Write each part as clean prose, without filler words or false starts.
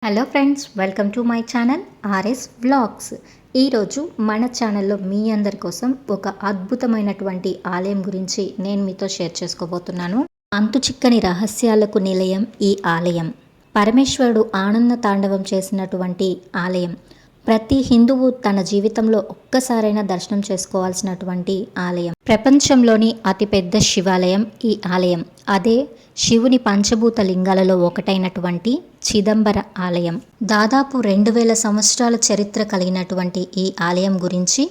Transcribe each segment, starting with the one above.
Hello friends, welcome to my channel RS vlogs. ఈరోజు మన ఛానల్లో మీ అందరి కోసం ఒక అద్భుతమైనటువంటి ఆలయం గురించి నేను మీతో షేర్ చేసుకోబోతున్నాను. అంతు చిక్కని రహస్యాలకు నిలయం ఈ ఆలయం. పరమేశ్వరుడు ఆనంద తాండవం చేసినటువంటి ఆలయం. ప్రతి హిందువు తన జీవితంలో ఒక్కసారైనా దర్శనం చేసుకోవాల్సినటువంటి ఆలయం. ప్రపంచంలోని అతిపెద్ద శివాలయం ఈ ఆలయం. అదే శివుని పంచభూత లింగాలలో ఒకటైనటువంటి చిదంబర ఆలయం. దాదాపు 2000 సంవత్సరాల చరిత్ర కలిగినటువంటి ఈ ఆలయం గురించి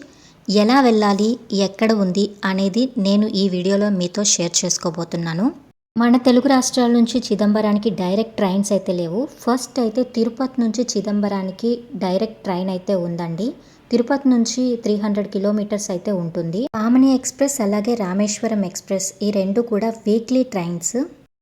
ఎలా వెళ్ళాలి, ఎక్కడ ఉంది అనేది నేను ఈ వీడియోలో మీతో షేర్ చేసుకోబోతున్నాను. మన తెలుగు రాష్ట్రాల నుంచి చిదంబరానికి డైరెక్ట్ ట్రైన్స్ అయితే లేవు. ఫస్ట్ అయితే తిరుపతి నుంచి చిదంబరానికి డైరెక్ట్ ట్రైన్ అయితే ఉందండి. తిరుపతి నుంచి 300 కిలోమీటర్స్ అయితే ఉంటుంది. పామని ఎక్స్ప్రెస్ అలాగే రామేశ్వరం ఎక్స్ప్రెస్ ఈ రెండు కూడా వీక్లీ ట్రైన్స్.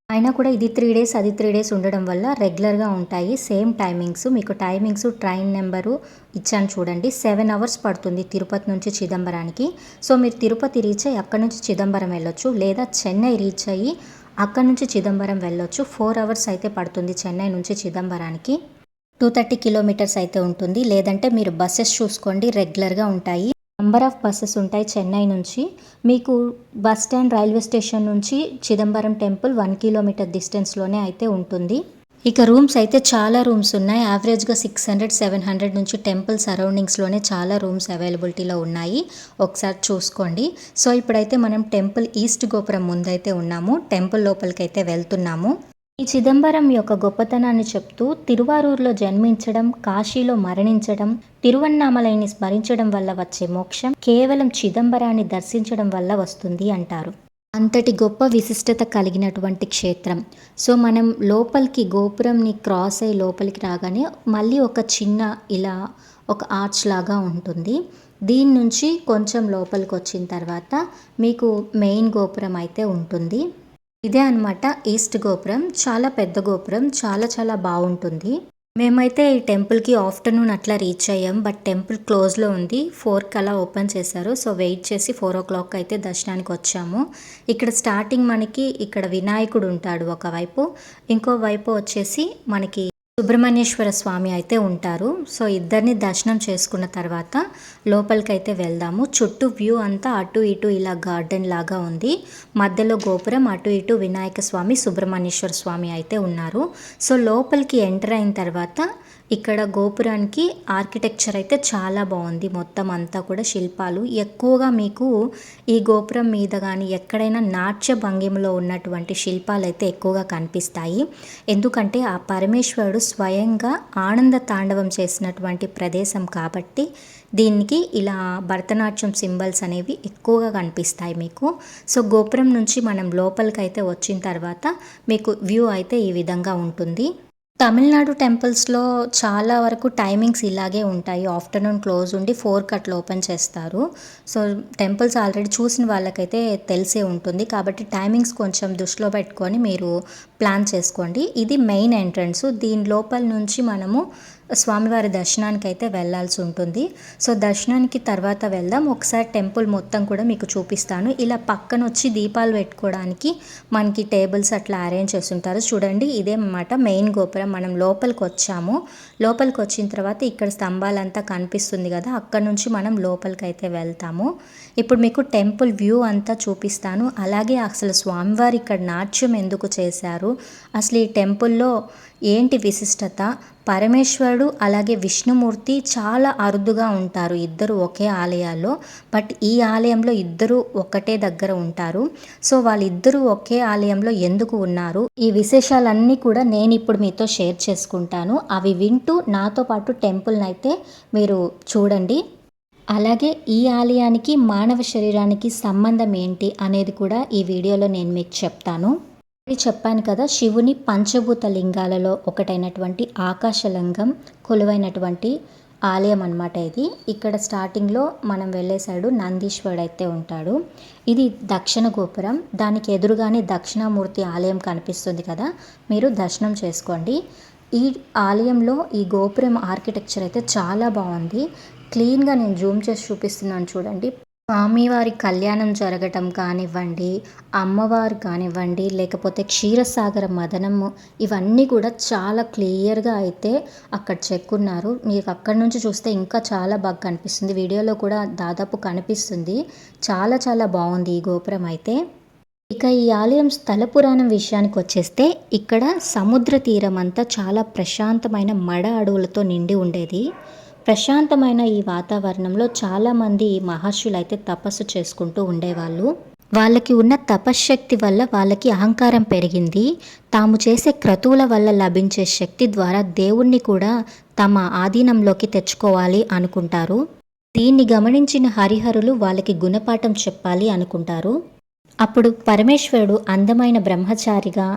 అయినా కూడా ఇది 3 డేస్ అది 3 డేస్ ఉండడం వల్ల రెగ్యులర్గా ఉంటాయి. Same timings. మీకు టైమింగ్స్ ట్రైన్ నెంబరు ఇచ్చాను చూడండి. 7 అవర్స్ పడుతుంది తిరుపతి నుంచి చిదంబరానికి. సో మీరు తిరుపతి రీచ్ అయ్యి అక్కడ నుంచి చిదంబరం వెళ్ళొచ్చు, లేదా చెన్నై రీచ్ అయ్యి అక్కడ నుంచి చిదంబరం వెళ్ళొచ్చు. 4 అవర్స్ అయితే పడుతుంది చెన్నై నుంచి చిదంబరానికి. 230 కిలోమీటర్స్ అయితే ఉంటుంది. లేదంటే మీరు బస్సెస్ చూసుకోండి, రెగ్యులర్గా ఉంటాయి. నంబర్ ఆఫ్ బస్సెస్ ఉంటాయి చెన్నై నుంచి. మీకు బస్ స్టాండ్ రైల్వే స్టేషన్ నుంచి చిదంబరం టెంపుల్ 1 కిలోమీటర్ డిస్టెన్స్లోనే అయితే ఉంటుంది. ఇక రూమ్స్ అయితే చాలా రూమ్స్ ఉన్నాయి. యావరేజ్గా 600-700 నుంచి టెంపుల్ సరౌండింగ్స్లోనే చాలా రూమ్స్ అవైలబిలిటీలో ఉన్నాయి. ఒకసారి చూసుకోండి. సో ఇప్పుడైతే మనం టెంపుల్ ఈస్ట్ గోపురం ముందైతే ఉన్నాము. టెంపుల్ లోపలికైతే వెళ్తున్నాము. ఈ చిదంబరం యొక్క గొప్పతనాన్ని చెప్తూ తిరువారూరులో జన్మించడం, కాశీలో మరణించడం, తిరువన్నామలైని స్మరించడం వల్ల వచ్చే మోక్షం కేవలం చిదంబరాన్ని దర్శించడం వల్ల వస్తుంది అంటారు. అంతటి గొప్ప విశిష్టత కలిగినటువంటి క్షేత్రం. సో మనం లోపలికి గోపురంని క్రాస్ అయ్యి లోపలికి రాగానే మళ్ళీ ఒక చిన్న ఇలా ఒక ఆర్చ్ లాగా ఉంటుంది. దీని నుంచి కొంచెం లోపలికి వచ్చిన తర్వాత మీకు మెయిన్ గోపురం అయితే ఉంటుంది. ఇదే అనమాట ఈస్ట్ గోపురం. చాలా పెద్ద గోపురం, చాలా చాలా బాగుంటుంది. మేమైతే ఈ టెంపుల్కి ఆఫ్టర్నూన్ అట్లా రీచ్ అయ్యాం. బట్ టెంపుల్ క్లోజ్లో ఉంది. 4కి అలా ఓపెన్ చేశారు. సో వెయిట్ చేసి 4 o'clock అయితే దర్శనానికి వచ్చాము. ఇక్కడ స్టార్టింగ్ మనకి ఇక్కడ వినాయకుడు ఉంటాడు ఒకవైపు, ఇంకో వైపు వచ్చేసి మనకి సుబ్రహ్మణ్యేశ్వర స్వామి అయితే ఉంటారు. సో ఇద్దరిని దర్శనం చేసుకున్న తర్వాత లోపలికైతే వెళ్దాము. చుట్టూ వ్యూ అంతా అటు ఇటు ఇలా గార్డెన్ లాగా ఉంది. మధ్యలో గోపురం, అటు ఇటు వినాయక స్వామి, సుబ్రహ్మణ్యేశ్వర స్వామి అయితే ఉన్నారు. సో లోపలికి ఎంటర్ అయిన తర్వాత ఇక్కడ గోపురానికి ఆర్కిటెక్చర్ అయితే చాలా బాగుంది. మొత్తం అంతా కూడా శిల్పాలు ఎక్కువగా మీకు ఈ గోపురం మీద కానీ ఎక్కడైనా నాట్య భంగిమలో ఉన్నటువంటి శిల్పాలు అయితే ఎక్కువగా కనిపిస్తాయి. ఎందుకంటే ఆ పరమేశ్వరుడు స్వయంగా ఆనంద తాండవం చేసినటువంటి ప్రదేశం కాబట్టి దీనికి ఇలా భరతనాట్యం సింబల్స్ అనేవి ఎక్కువగా కనిపిస్తాయి మీకు. సో గోపురం నుంచి మనం లోపలికైతే వచ్చిన తర్వాత మీకు వ్యూ అయితే ఈ విధంగా ఉంటుంది. తమిళనాడు టెంపుల్స్లో చాలా వరకు టైమింగ్స్ ఇలాగే ఉంటాయి. ఆఫ్టర్నూన్ క్లోజ్ ఉండి 4కి అట్లా ఓపెన్ చేస్తారు. సో టెంపుల్స్ ఆల్రెడీ చూసిన వాళ్ళకైతే తెలిసే ఉంటుంది. కాబట్టి టైమింగ్స్ కొంచెం దృష్టిలో పెట్టుకొని మీరు ప్లాన్ చేసుకోండి. ఇది మెయిన్ ఎంట్రన్స్. దీని లోపల నుంచి మనము స్వామివారి దర్శనానికి అయితే వెళ్ళాల్సి ఉంటుంది. సో దర్శనానికి తర్వాత వెళ్దాం. ఒకసారి టెంపుల్ మొత్తం కూడా మీకు చూపిస్తాను. ఇలా పక్కన వచ్చి దీపాలు పెట్టుకోవడానికి మనకి టేబుల్స్ అట్లా అరేంజ్ చేస్తుంటారు చూడండి. ఇదే అన్నమాట మెయిన్ గోపురం. మనం లోపలికి వచ్చాము. లోపలికి వచ్చిన తర్వాత ఇక్కడ స్తంభాలంతా కనిపిస్తుంది కదా, అక్కడ నుంచి మనం లోపలికి అయితే వెళ్తాము. ఇప్పుడు మీకు టెంపుల్ వ్యూ అంతా చూపిస్తాను. అలాగే అసలు స్వామివారి ఇక్కడ నాట్యం ఎందుకు చేశారు, అసలు ఈ టెంపుల్లో ఏంటి విశిష్టత, పరమేశ్వరుడు అలాగే విష్ణుమూర్తి చాలా అరుదుగా ఉంటారు ఇద్దరు ఒకే ఆలయాల్లో. బట్ ఈ ఆలయంలో ఇద్దరు ఒకటే దగ్గర ఉంటారు. సో వాళ్ళిద్దరూ ఒకే ఆలయంలో ఎందుకు ఉన్నారు, ఈ విశేషాలన్నీ కూడా నేను ఇప్పుడు మీతో షేర్ చేసుకుంటాను. అవి వింటూ నాతో పాటు టెంపుల్ని అయితే మీరు చూడండి. అలాగే ఈ ఆలయానికి మానవ శరీరానికి సంబంధం ఏంటి అనేది కూడా ఈ వీడియోలో నేను మీకు చెప్తాను. చెప్పాను కదా, శివుని పంచభూత లింగాలలో ఒకటైనటువంటి ఆకాశలింగం కొలువైనటువంటి ఆలయం అన్నమాట ఇది. ఇక్కడ స్టార్టింగ్లో మనం వెళ్ళే సైడు నందీశ్వరుడు అయితే ఉంటాడు. ఇది దక్షిణ గోపురం. దానికి ఎదురుగానే దక్షిణామూర్తి ఆలయం కనిపిస్తుంది కదా, మీరు దర్శనం చేసుకోండి. ఈ ఆలయంలో ఈ గోపురం ఆర్కిటెక్చర్ అయితే చాలా బాగుంది. క్లీన్గా నేను జూమ్ చేసి చూపిస్తున్నాను చూడండి. స్వామివారి కళ్యాణం జరగటం కానివ్వండి, అమ్మవారు కానివ్వండి, లేకపోతే క్షీరసాగర మదనము ఇవన్నీ కూడా చాలా క్లియర్‌గా అయితే అక్కడ చెక్కున్నారు. మీకు అక్కడి నుంచి చూస్తే ఇంకా చాలా బాగా కనిపిస్తుంది. వీడియోలో కూడా దాదాపు కనిపిస్తుంది. చాలా చాలా బావుంది ఈ గోపురం అయితే. ఇక ఈ ఆలయం స్థల పురాణం విషయానికొచ్చేస్తే ఇక్కడ సముద్ర తీరం అంతా చాలా ప్రశాంతమైన మడ అడవులతో నిండి ఉండేది. ప్రశాంతమైన ఈ వాతావరణంలో చాలామంది మహర్షులైతే తపస్సు చేసుకుంటూ ఉండేవాళ్ళు. వాళ్ళకి ఉన్న తపశ్శక్తి వల్ల వాళ్ళకి అహంకారం పెరిగింది. తాము చేసే క్రతువుల వల్ల లభించే శక్తి ద్వారా దేవుణ్ణి కూడా తమ ఆధీనంలోకి తెచ్చుకోవాలి అనుకుంటారు. దీన్ని గమనించిన హరిహరులు వాళ్ళకి గుణపాఠం చెప్పాలి అనుకుంటారు. అప్పుడు పరమేశ్వరుడు అందమైన బ్రహ్మచారిగా,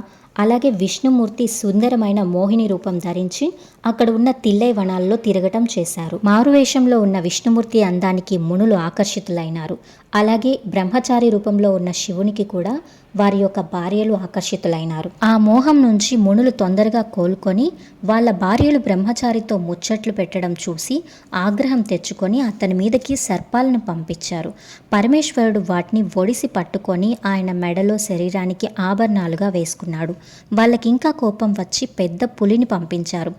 అలాగే విష్ణుమూర్తి సుందరమైన మోహిని రూపం ధరించి అక్కడ ఉన్న తిల్లై వనాల్లో తిరగటం చేశారు. మారువేషంలో ఉన్న విష్ణుమూర్తి అందానికి మునులు ఆకర్షితులైనారు. అలాగే బ్రహ్మచారి రూపంలో ఉన్న శివునికి కూడా వారి యొక్క భార్యలు ఆకర్షితులైనారు. ఆ మోహం నుంచి మునులు తొందరగా కోలుకొని వాళ్ళ భార్యలు బ్రహ్మచారితో ముచ్చట్లు పెట్టడం చూసి ఆగ్రహం తెచ్చుకొని అతని మీదకి సర్పాలను పంపించారు. పరమేశ్వరుడు వాటిని ఒడిసి పట్టుకొని ఆయన మెడలో శరీరానికి ఆభరణాలుగా వేసుకున్నాడు. వాళ్ళకింకా కోపం వచ్చి పెద్ద పులిని పంపించారు.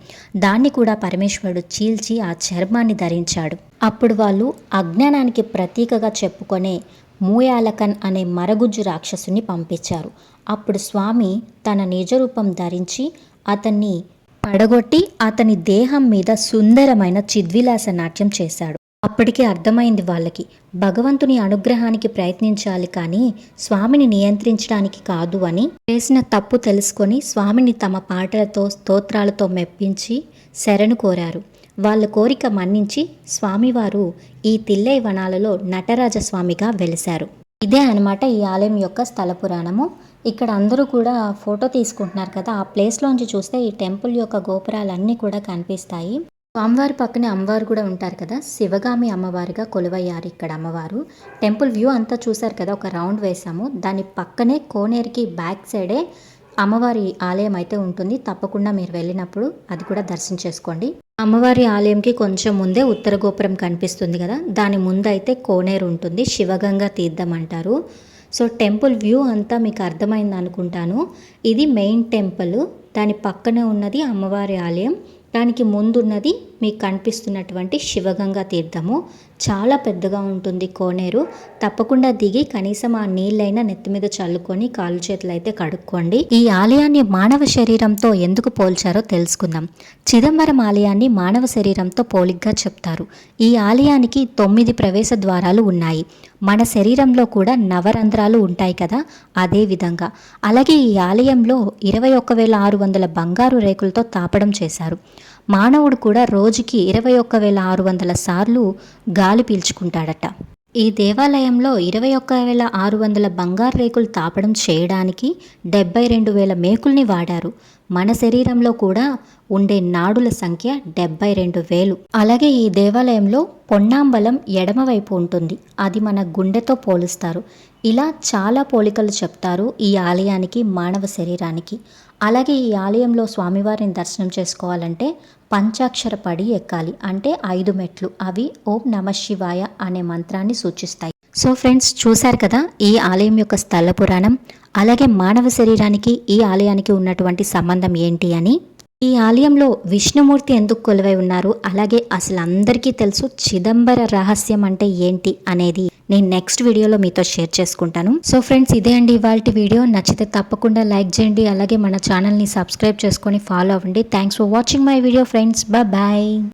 దాన్ని కూడా పరమేశ్వరుడు చీల్చి ఆ చర్మాన్ని ధరించాడు. అప్పుడు వాళ్ళు అజ్ఞానానికి ప్రతీకగా చెప్పుకొనే మూయాలకన్ అనే మరగుజ్జు రాక్షసుని పంపించారు. అప్పుడు స్వామి తన నిజరూపం ధరించి అతన్ని పడగొట్టి అతని దేహం మీద సుందరమైన చిద్విలాస నాట్యం చేశాడు. అప్పటికే అర్థమైంది వాళ్ళకి, భగవంతుని అనుగ్రహానికి ప్రయత్నించాలి కానీ స్వామిని నియంత్రించడానికి కాదు అని. చేసిన తప్పు తెలుసుకొని స్వామిని తమ పాటలతో స్తోత్రాలతో మెప్పించి శరణు కోరారు. వాళ్ళ కోరిక మన్నించి స్వామివారు ఈ తిల్లై వనాలలో నటరాజస్వామిగా వెలిశారు. ఇదే అనమాట ఈ ఆలయం యొక్క స్థల పురాణము. ఇక్కడ అందరూ కూడా ఫోటో తీసుకుంటున్నారు కదా, ఆ ప్లేస్లోంచి చూస్తే ఈ టెంపుల్ యొక్క గోపురాలన్నీ కూడా కనిపిస్తాయి. స్వామివారి పక్కనే అమ్మవారు కూడా ఉంటారు కదా, శివగామి అమ్మవారిగా కొలువయ్యారు ఇక్కడ అమ్మవారు. టెంపుల్ వ్యూ అంతా చూసారు కదా, ఒక రౌండ్ వేసాము. దాని పక్కనే కోనేరుకి బ్యాక్ సైడే అమ్మవారి ఆలయం అయితే ఉంటుంది. తప్పకుండా మీరు వెళ్ళినప్పుడు అది కూడా దర్శించేసుకోండి. అమ్మవారి ఆలయంకి కొంచెం ముందే ఉత్తర గోపురం కనిపిస్తుంది కదా, దాని ముందైతే కోనేరు ఉంటుంది, శివగంగా తీర్థం అంటారు. సో టెంపుల్ వ్యూ అంతా మీకు అర్థమైంది అనుకుంటాను. ఇది మెయిన్ టెంపుల్, దాని పక్కనే ఉన్నది అమ్మవారి ఆలయం, దానికి ముందున్నది మీకు కనిపిస్తున్నటువంటి శివగంగా తీర్థము. చాలా పెద్దగా ఉంటుంది కోనేరు. తప్పకుండా దిగి కనీసం ఆ నీళ్ళైనా నెత్తి మీద చల్లుకొని కాళ్ళు చేతులు అయితే కడుక్కోండి. ఈ ఆలయాన్ని మానవ శరీరంతో ఎందుకు పోల్చారో తెలుసుకుందాం. చిదంబరం ఆలయాన్ని మానవ శరీరంతో పోలికగా చెప్తారు. ఈ ఆలయానికి 9 ప్రవేశ ద్వారాలు ఉన్నాయి. మన శరీరంలో కూడా నవరంధ్రాలు ఉంటాయి కదా, అదే విధంగా. అలాగే ఈ ఆలయంలో 21,600 బంగారు రేకులతో తాపడం చేశారు. మానవుడు కూడా రోజుకి 21,600 సార్లు గాలి పీల్చుకుంటాడట. ఈ దేవాలయంలో 21,600 బంగారు రేకులు తాపడం చేయడానికి 72,000 మేకుల్ని వాడారు. మన శరీరంలో కూడా ఉండే నాడుల సంఖ్య 72,000. అలాగే ఈ దేవాలయంలో పొన్నాంబలం ఎడమవైపు ఉంటుంది, అది మన గుండెతో పోలుస్తారు. ఇలా చాలా పోలికలు చెప్తారు ఈ ఆలయానికి, మానవ శరీరానికి. అలాగే ఈ ఆలయంలో స్వామివారిని దర్శనం చేసుకోవాలంటే పంచాక్షర పడి ఎక్కాలి, అంటే 5 మెట్లు. అవి ఓం నమ శివాయ అనే మంత్రాన్ని సూచిస్తాయి. సో ఫ్రెండ్స్, చూశారు కదా ఈ ఆలయం యొక్క స్థల పురాణం, అలాగే మానవ శరీరానికి ఈ ఆలయానికి ఉన్నటువంటి సంబంధం ఏంటి అని. ఈ ఆలయంలో విష్ణుమూర్తి ఎందుకు కొలువై ఉన్నారు, అలాగే అసలు అందరికీ తెలుసు చిదంబర రహస్యం అంటే ఏంటి అనేది నేను నెక్స్ట్ వీడియోలో మీతో షేర్ చేసుకుంటాను. సో ఫ్రెండ్స్, ఇదే అండి ఇవాల్టి వీడియో. నచ్చితే తప్పకుండా లైక్ చేయండి, అలాగే మన ఛానల్ని సబ్స్క్రైబ్ చేసుకొని ఫాలో అవ్వండి. Thanks for watching my video friends. Bye.